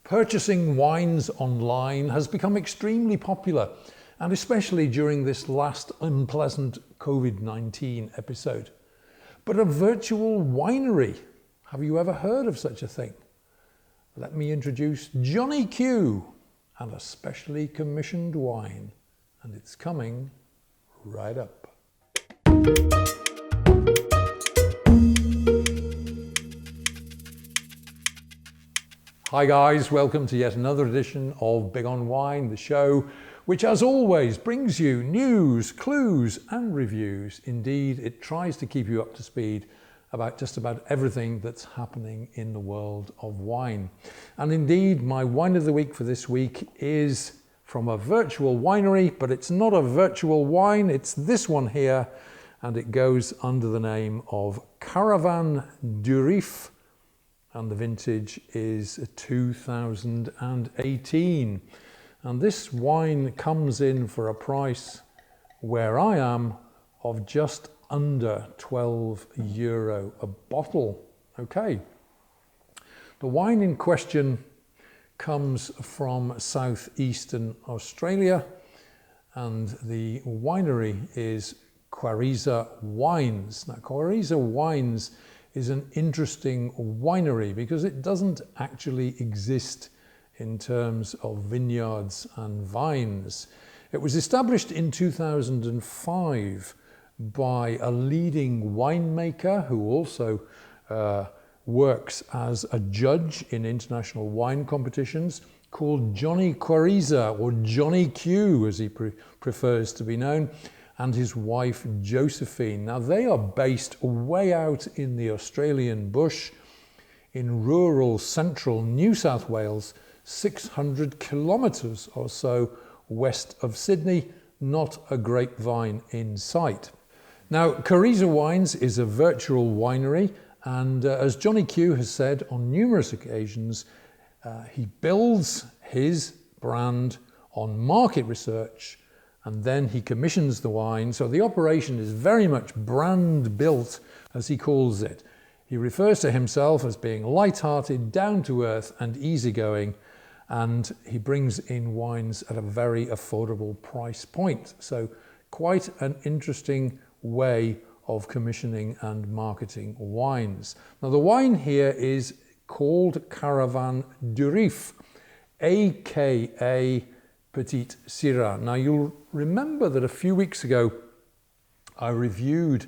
Purchasing wines online has become extremely popular, and especially during this last unpleasant COVID-19 episode. But a virtual winery, have you ever heard of such a thing? Let me introduce Johnny Q and a specially commissioned wine, and it's coming right up. Hi guys, welcome to yet another edition of Big on Wine, the show which as always brings you news, clues and reviews. Indeed, it tries to keep you up to speed about just about everything that's happening in the world of wine. And indeed, my wine of the week for this week is from a virtual winery, but it's not a virtual wine, it's this one here, and it goes under the name of Caravan Durif. And the vintage is 2018. And this wine comes in for a price where I am of just under €12 a bottle. Okay. The wine in question comes from southeastern Australia, and the winery is Quarisa Wines. Now, Quarisa Wines is an interesting winery because it doesn't actually exist in terms of vineyards and vines. It was established in 2005 by a leading winemaker who also works as a judge in international wine competitions, called Johnny Quarisa, or Johnny Q as he prefers to be known, and his wife Josephine. Now they are based way out in the Australian bush in rural central New South Wales, 600 kilometres or so west of Sydney, not a grapevine in sight. Now Quarisa Wines is a virtual winery, and as Johnny Q has said on numerous occasions, he builds his brand on market research and then he commissions the wine. So the operation is very much brand built, as he calls it. He refers to himself as being light-hearted, down to earth and easygoing, and he brings in wines at a very affordable price point. So quite an interesting way of commissioning and marketing wines. Now the wine here is called Caravan Durif, aka Petite Sirah. Now you'll remember that a few weeks ago I reviewed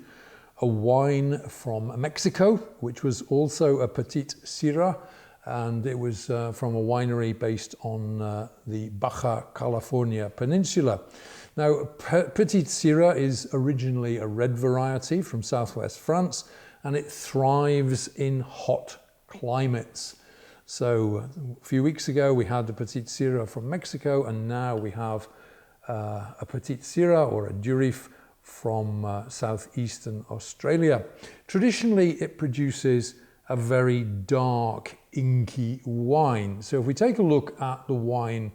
a wine from Mexico, which was also a Petite Sirah, and it was from a winery based on the Baja California Peninsula. Now Petite Sirah is originally a red variety from southwest France, and it thrives in hot climates. So a few weeks ago we had the Petite Sirah from Mexico, and now we have a Petite Sirah or a Durif from southeastern Australia. Traditionally it produces a very dark, inky wine. So if we take a look at the wine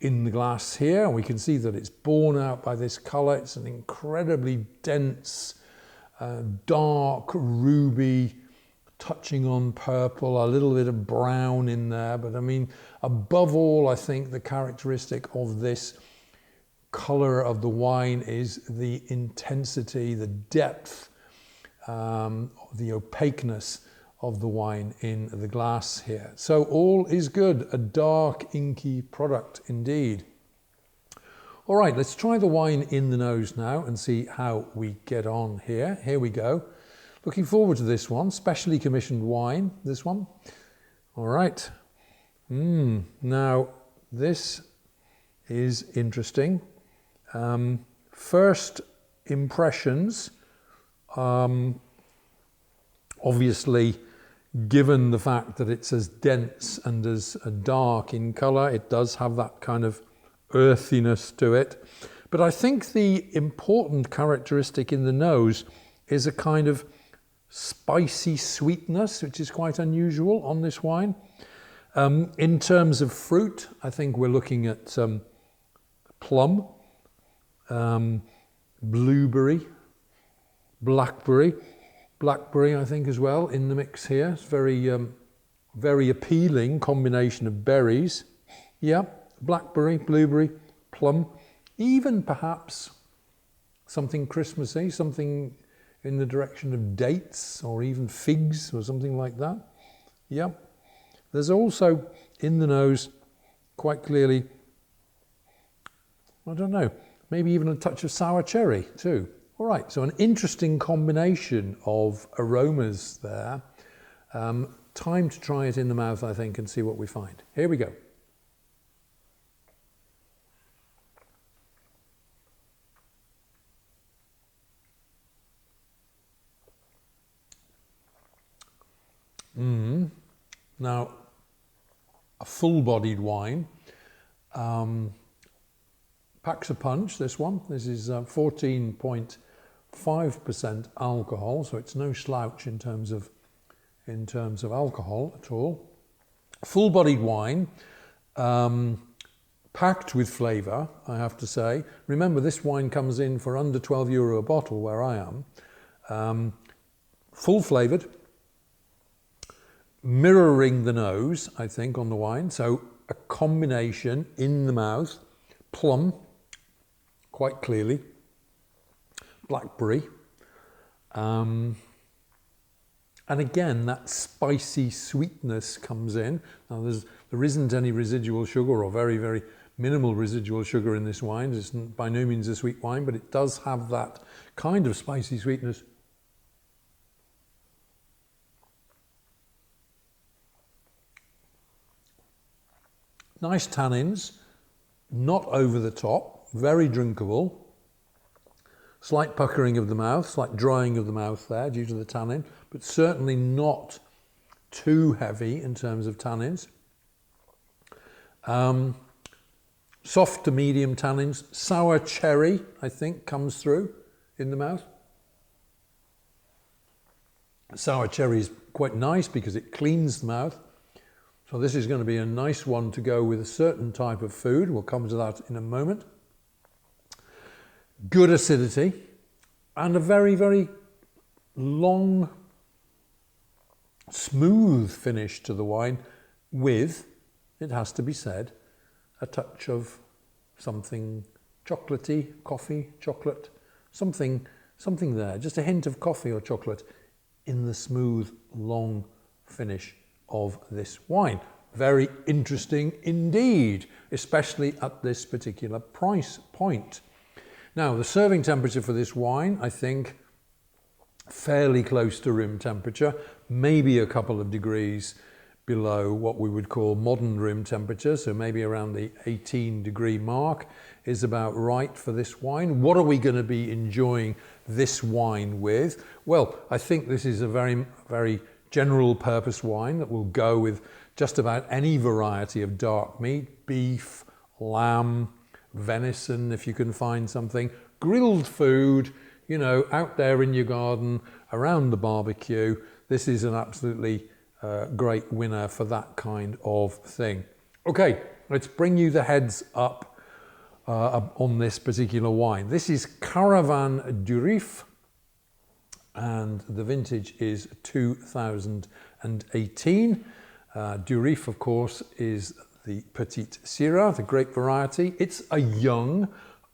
in the glass here, we can see that it's borne out by this colour. It's an incredibly dense, dark ruby, touching on purple, a little bit of brown in there. But I mean, above all, I think the characteristic of this colour of the wine is the intensity, the depth, the opaqueness of the wine in the glass here. So all is good, a dark, inky product indeed. All right, let's try the wine in the nose now and see how we get on here. Here we go. Looking forward to this one, specially commissioned wine, this one. All right. Now, this is interesting. First impressions, obviously, given the fact that it's as dense and as dark in colour, it does have that kind of earthiness to it. But I think the important characteristic in the nose is a kind of spicy sweetness, which is quite unusual on this wine. In terms of fruit, I think we're looking at plum, blueberry, blackberry, I think as well in the mix here. It's very very appealing combination of berries. Yeah, blackberry, blueberry, plum, even perhaps something Christmassy, something in the direction of dates or even figs or something like that. Yeah. There's also in the nose quite clearly, I don't know, maybe even a touch of sour cherry too. All right, so an interesting combination of aromas there. Time to try it in the mouth, I think, and see what we find. Here we go. Now, a full-bodied wine. Packs a punch, this one. This is 14.5% alcohol, so it's no slouch in terms of alcohol at all. Full-bodied wine, packed with flavour, I have to say. Remember, this wine comes in for under €12 a bottle where I am. Full flavoured, mirroring the nose, I think, on the wine. So a combination in the mouth, plum, quite clearly, blackberry, and again that spicy sweetness comes in. Now there isn't any residual sugar or very, very minimal residual sugar in this wine. It's by no means a sweet wine, but it does have that kind of spicy sweetness. Nice tannins, not over the top, very drinkable. Slight puckering of the mouth, slight drying of the mouth there due to the tannin, but certainly not too heavy in terms of tannins. Soft to medium tannins. Sour cherry, I think, comes through in the mouth. Sour cherry is quite nice because it cleans the mouth. So this is going to be a nice one to go with a certain type of food. We'll come to that in a moment. Good acidity and a very, very long, smooth finish to the wine with, it has to be said, a touch of something chocolatey, coffee, chocolate, something there, just a hint of coffee or chocolate in the smooth, long finish of this wine. Very interesting indeed, especially at this particular price point. Now, the serving temperature for this wine, I think, fairly close to room temperature, maybe a couple of degrees below what we would call modern room temperature, so maybe around the 18-degree mark is about right for this wine. What are we going to be enjoying this wine with? Well, I think this is a very, very general purpose wine that will go with just about any variety of dark meat, beef, lamb, venison, if you can find something, grilled food, you know, out there in your garden, around the barbecue. This is an absolutely great winner for that kind of thing. Okay, let's bring you the heads up on this particular wine. This is Caravan Durif, and the vintage is 2018. Durif, of course, is the Petite Sirah, the grape variety. It's a young,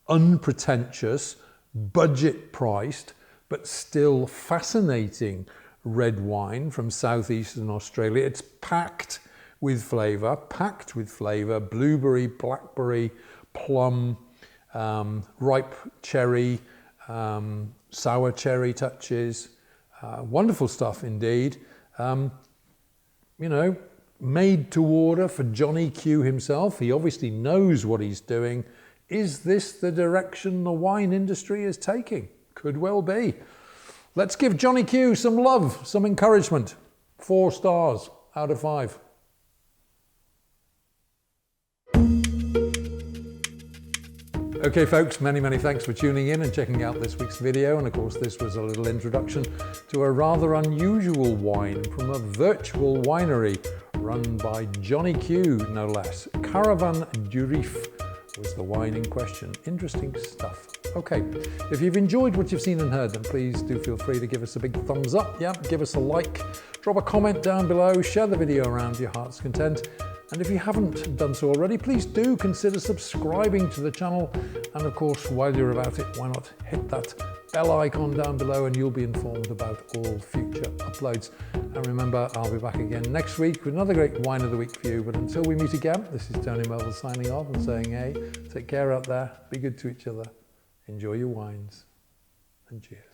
unpretentious, budget-priced, but still fascinating red wine from southeastern Australia. It's packed with flavour, blueberry, blackberry, plum, ripe cherry, sour cherry touches. Wonderful stuff indeed. You know, made to order for Johnny Q himself. He obviously knows what he's doing. Is this the direction the wine industry is taking? Could well be. Let's give Johnny Q some love, some encouragement. 4 stars out of 5. Okay folks, many thanks for tuning in and checking out this week's video. And of course, this was a little introduction to a rather unusual wine from a virtual winery run by Johnny Q, no less. Caravan Durif was the wine in question. Interesting stuff. Okay, if you've enjoyed what you've seen and heard, then please do feel free to give us a big thumbs up. Yeah, give us a like, drop a comment down below, share the video around to your heart's content. And if you haven't done so already, please do consider subscribing to the channel. And of course, while you're about it, why not hit that bell icon down below and you'll be informed about all future uploads. And remember, I'll be back again next week with another great wine of the week for you. But until we meet again, this is Tony Melville signing off and saying, hey, take care out there, be good to each other, enjoy your wines, and cheers.